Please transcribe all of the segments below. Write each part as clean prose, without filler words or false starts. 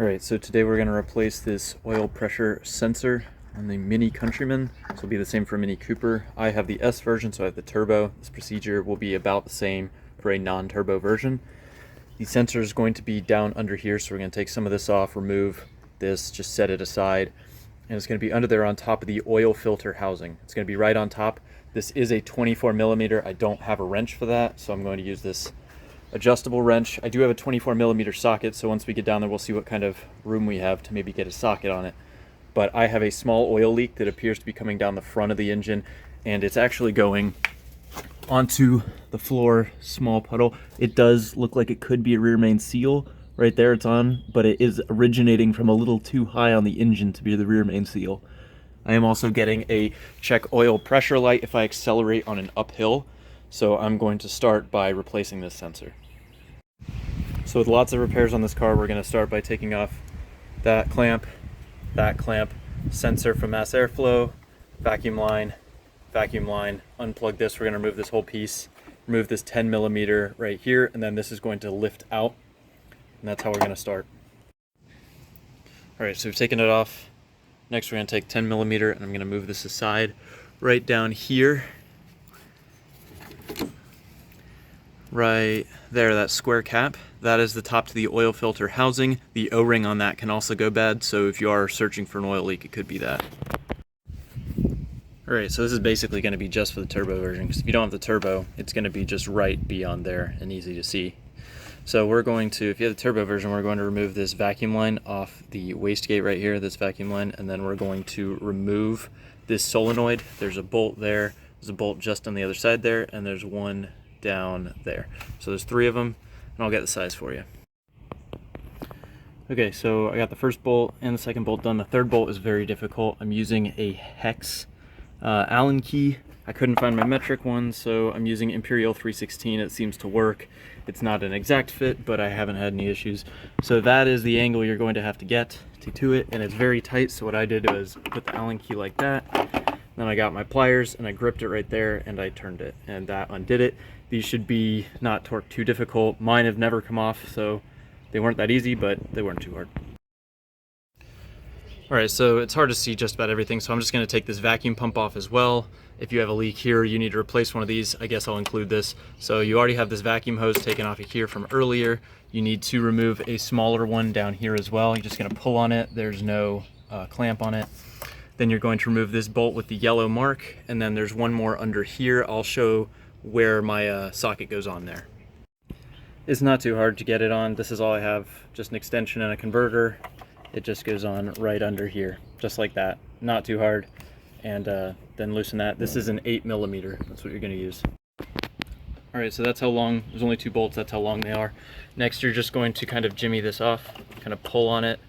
Alright, so today we're going to replace this oil pressure sensor on the Mini Countryman. This will be the same for Mini Cooper. I have the S version, so I have the turbo. This procedure will be about the same for a non-turbo version. The sensor is going to be down under here, so we're going to take some of this off, remove this, just set it aside. And it's going to be under there on top of the oil filter housing. It's going to be right on top. This is a 24 millimeter. I don't have a wrench for that, so I'm going to use this adjustable wrench. I do have a 24 millimeter socket, so once we get down there we'll see what kind of room we have to maybe get a socket on it. But I have a small oil leak that appears to be coming down the front of the engine, and it's actually going onto the floor, small puddle. It does look like it could be a rear main seal. Right there it's on, but it is originating from a little too high on the engine to be the rear main seal. I am also getting a check oil pressure light if I accelerate on an uphill, so I'm going to start by replacing this sensor. So with lots of repairs on this car, we're going to start by taking off that clamp, sensor from mass airflow, vacuum line, unplug this. We're going to remove this whole piece, remove this 10 millimeter right here, and then this is going to lift out, and that's how we're going to start. Alright, so we've taken it off. Next we're going to take 10 millimeter, and I'm going to move this aside right down here. Right there, that square cap, that is the top to the oil filter housing. The O-ring on that can also go bad, so if you are searching for an oil leak, it could be that. Alright, so this is basically going to be just for the turbo version, because if you don't have the turbo, it's going to be just right beyond there and easy to see. So we're going to, if you have the turbo version, we're going to remove this vacuum line off the wastegate right here, this vacuum line, and then we're going to remove this solenoid. There's a bolt there, there's a bolt just on the other side there, and there's one down there. So there's 3 of them, and I'll get the size for you. Okay, so I got the first bolt and the second bolt done. The third bolt is very difficult. I'm using a hex Allen key. I couldn't find my metric one, so I'm using Imperial 316. It seems to work. It's not an exact fit, but I haven't had any issues. So that is the angle you're going to have to get to it, and it's very tight. So what I did was put the Allen key like that. Then I got my pliers and I gripped it right there and I turned it, and that undid it. These should be not torqued too difficult. Mine have never come off, so they weren't that easy, but they weren't too hard. Alright, so it's hard to see just about everything, so I'm just going to take this vacuum pump off as well. If you have a leak here, you need to replace one of these. I guess I'll include this. So you already have this vacuum hose taken off of here from earlier. You need to remove a smaller one down here as well. You're just going to pull on it. There's no clamp on it. Then you're going to remove this bolt with the yellow mark, and then there's one more under here. I'll show where my socket goes on there. It's not too hard to get it on. This is all I have, just an extension and a converter. It just goes on right under here, just like that. Not too hard. And then loosen that. This is an 8 millimeter. That's what you're going to use. Alright, so that's how long, there's only 2 bolts, that's how long they are. Next you're just going to kind of jimmy this off, kind of pull on it,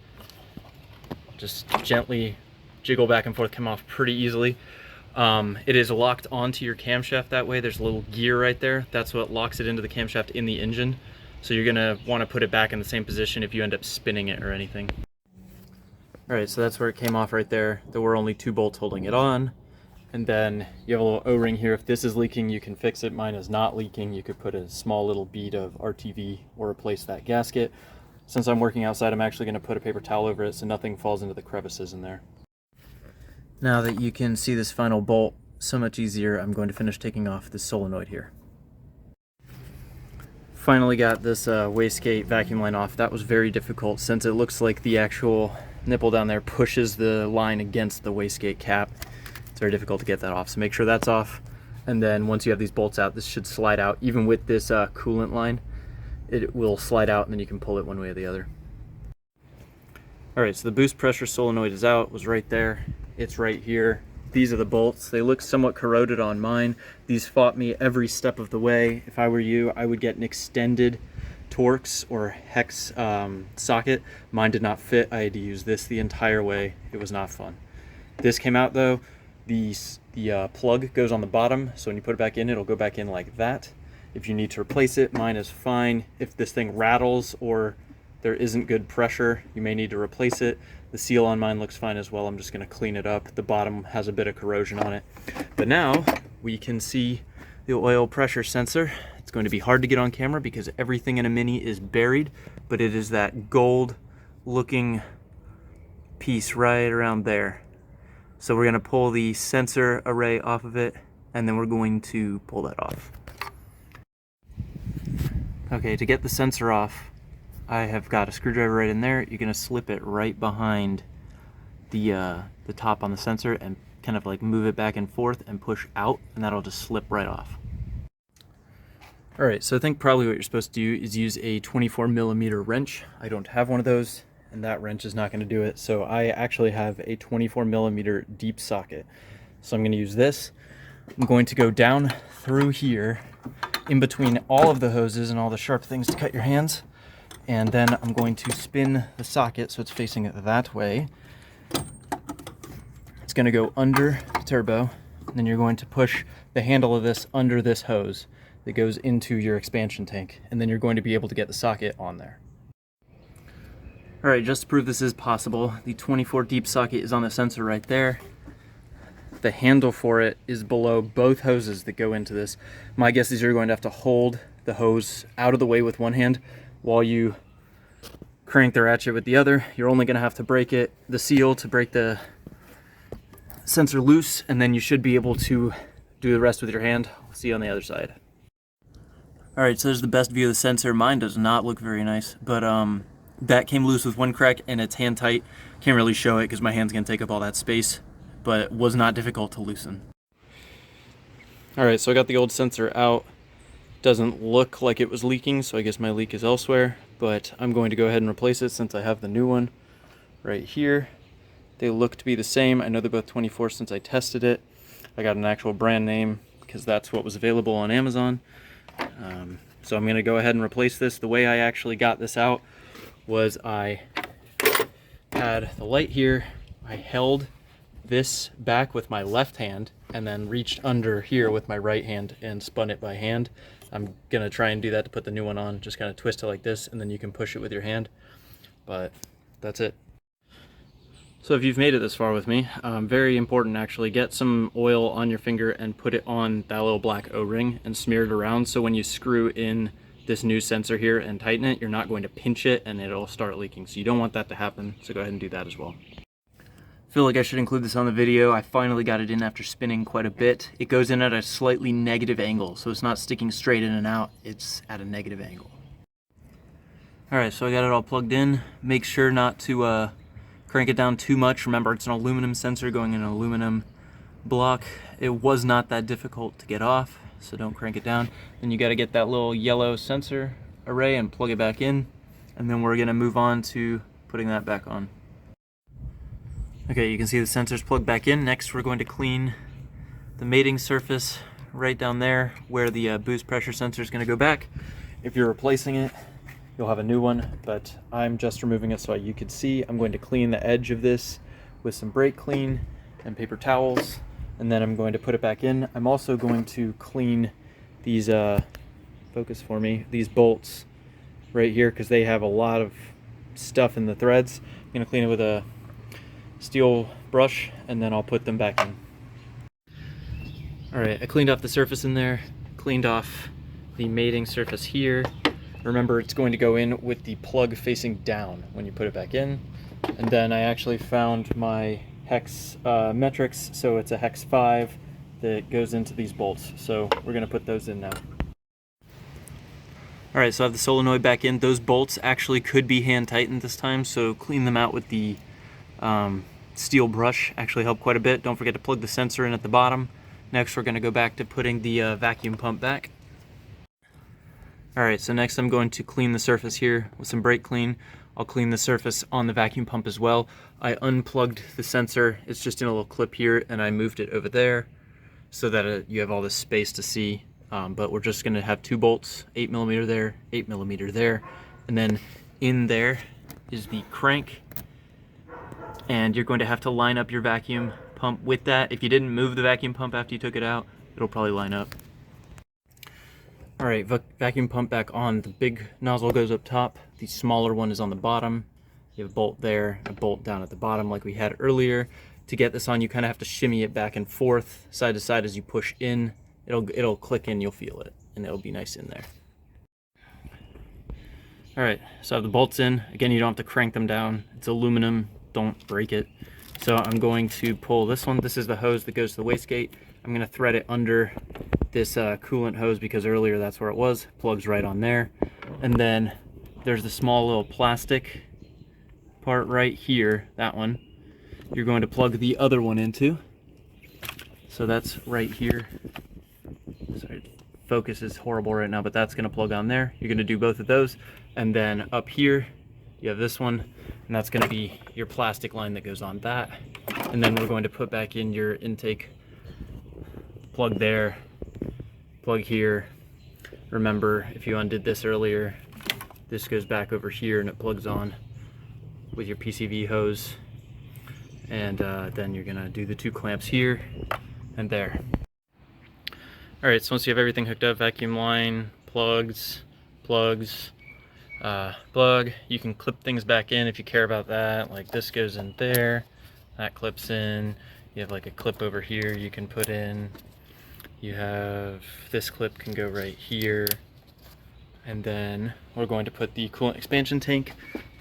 just gently jiggle back and forth, come off pretty easily. It is locked onto your camshaft that way. There's a little gear right there. That's what locks it into the camshaft in the engine. So you're gonna want to put it back in the same position if you end up spinning it or anything. Alright, so that's where it came off right there. There were only 2 bolts holding it on. And then you have a little O-ring here. If this is leaking, you can fix it. Mine is not leaking. You could put a small little bead of RTV or replace that gasket. Since I'm working outside, I'm actually going to put a paper towel over it so nothing falls into the crevices in there. Now that you can see this final bolt so much easier, I'm going to finish taking off this solenoid here. Finally got this wastegate vacuum line off. That was very difficult since it looks like the actual nipple down there pushes the line against the wastegate cap. It's very difficult to get that off, so make sure that's off. And then once you have these bolts out, this should slide out. Even with this coolant line, it will slide out, and then you can pull it one way or the other. Alright, so the boost pressure solenoid is out. It was right there. It's right here. These are the bolts. They look somewhat corroded on mine. These fought me every step of the way. If I were you, I would get an extended Torx or hex socket. Mine did not fit. I had to use this the entire way. It was not fun. This came out though. The plug goes on the bottom, so when you put it back in, it'll go back in like that. If you need to replace it, mine is fine. If this thing rattles or there isn't good pressure, you may need to replace it. The seal on mine looks fine as well. I'm just going to clean it up. The bottom has a bit of corrosion on it. But now we can see the oil pressure sensor. It's going to be hard to get on camera because everything in a Mini is buried, but it is that gold looking piece right around there. So we're going to pull the sensor array off of it, and then we're going to pull that off. Okay, to get the sensor off, I have got a screwdriver right in there. You're going to slip it right behind the top on the sensor and kind of like move it back and forth and push out, and that'll just slip right off. All right, so I think probably what you're supposed to do is use a 24mm wrench. I don't have one of those, and that wrench is not going to do it. So I actually have a 24mm deep socket. So I'm going to use this. I'm going to go down through here in between all of the hoses and all the sharp things to cut your hands. And then I'm going to spin the socket so it's facing it that way. It's going to go under the turbo, and then you're going to push the handle of this under this hose that goes into your expansion tank, and then you're going to be able to get the socket on there. All right, just to prove this is possible, the 24 deep socket is on the sensor right there. The handle for it is below both hoses that go into this. My guess is you're going to have to hold the hose out of the way with one hand while you crank the ratchet with the other. You're only going to have to break the seal to break the sensor loose, and then you should be able to do the rest with your hand. I'll see you on the other side. All right, so there's the best view of the sensor. Mine does not look very nice, but that came loose with one crack, and it's hand tight. Can't really show it because my hand's gonna take up all that space, but it was not difficult to loosen. All right, so I got the old sensor out. Doesn't look like it was leaking, so I guess my leak is elsewhere, but I'm going to go ahead and replace it since I have the new one right here. They look to be the same. I know they're both 24 since I tested it. I got an actual brand name because that's what was available on Amazon. So I'm going to go ahead and replace this. The way I actually got this out was I had the light here. I held this back with my left hand and then reached under here with my right hand and spun it by hand. I'm going to try and do that to put the new one on. Just kind of twist it like this, and then you can push it with your hand. But that's it. So if you've made it this far with me, very important actually, get some oil on your finger and put it on that little black O-ring and smear it around, so when you screw in this new sensor here and tighten it, you're not going to pinch it and it'll start leaking. So you don't want that to happen, so go ahead and do that as well. I feel like I should include this on the video. I finally got it in after spinning quite a bit. It goes in at a slightly negative angle, so it's not sticking straight in and out, it's at a negative angle. Alright, so I got it all plugged in. Make sure not to crank it down too much. Remember, it's an aluminum sensor going in an aluminum block. It was not that difficult to get off, so don't crank it down. Then you got to get that little yellow sensor array and plug it back in, and then we're going to move on to putting that back on. Okay, you can see the sensors plugged back in. Next, we're going to clean the mating surface right down there where the boost pressure sensor is going to go back. If you're replacing it, you'll have a new one, but I'm just removing it so you could see. I'm going to clean the edge of this with some brake clean and paper towels, and then I'm going to put it back in. I'm also going to clean these, focus for me, these bolts right here, because they have a lot of stuff in the threads. I'm going to clean it with a steel brush, and then I'll put them back in. All right, I cleaned off the surface in there, cleaned off the mating surface here. Remember, it's going to go in with the plug facing down when you put it back in. And then I actually found my hex metrics, so it's a hex 5 that goes into these bolts. So we're going to put those in now. Alright, so I have the solenoid back in. Those bolts actually could be hand tightened this time, so clean them out with the steel brush. Actually helped quite a bit. Don't forget to plug the sensor in at the bottom. Next, we're going to go back to putting the vacuum pump back. Alright, so next I'm going to clean the surface here with some brake clean. I'll clean the surface on the vacuum pump as well. I unplugged the sensor. It's just in a little clip here, and I moved it over there so that you have all this space to see. But we're just going to have 2 bolts, 8mm there, 8mm there, and then in there is the crank. And you're going to have to line up your vacuum pump with that. If you didn't move the vacuum pump after you took it out, it'll probably line up. Alright, vacuum pump back on. The big nozzle goes up top. The smaller one is on the bottom. You have a bolt there, a bolt down at the bottom like we had earlier. To get this on, you kind of have to shimmy it back and forth, side to side as you push in. It'll click in, you'll feel it, and it'll be nice in there. All right, so I have the bolts in. Again, you don't have to crank them down. It's aluminum, don't break it. So I'm going to pull this one. This is the hose that goes to the wastegate. I'm gonna thread it under this coolant hose because earlier that's where it was. Plugs right on there. And then there's the small little plastic part right here, that one. You're going to plug the other one into. So that's right here. Sorry, focus is horrible right now, but that's gonna plug on there. You're gonna do both of those. And then up here, you have this one, and that's gonna be your plastic line that goes on that. And then we're going to put back in your intake plug there, plug here. Remember, if you undid this earlier, this goes back over here and it plugs on with your PCV hose. And then you're gonna do the 2 clamps here and there. All right, so once you have everything hooked up, vacuum line, plugs, plug, you can clip things back in if you care about that. Like this goes in there, that clips in. You have like a clip over here you can put in. You have this clip can go right here. And then we're going to put the coolant expansion tank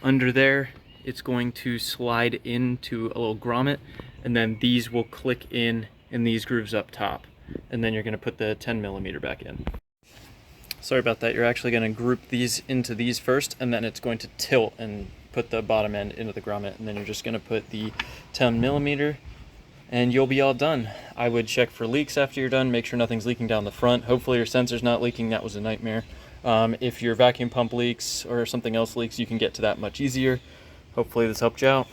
under there. It's going to slide into a little grommet, and then these will click in these grooves up top. And then you're going to put the 10mm back in. Sorry about that. You're actually going to group these into these first, and then it's going to tilt and put the bottom end into the grommet, and then you're just going to put the 10mm, and you'll be all done. I would check for leaks after you're done. Make sure nothing's leaking down the front. Hopefully your sensor's not leaking. That was a nightmare. If your vacuum pump leaks or something else leaks, you can get to that much easier. Hopefully this helped you out.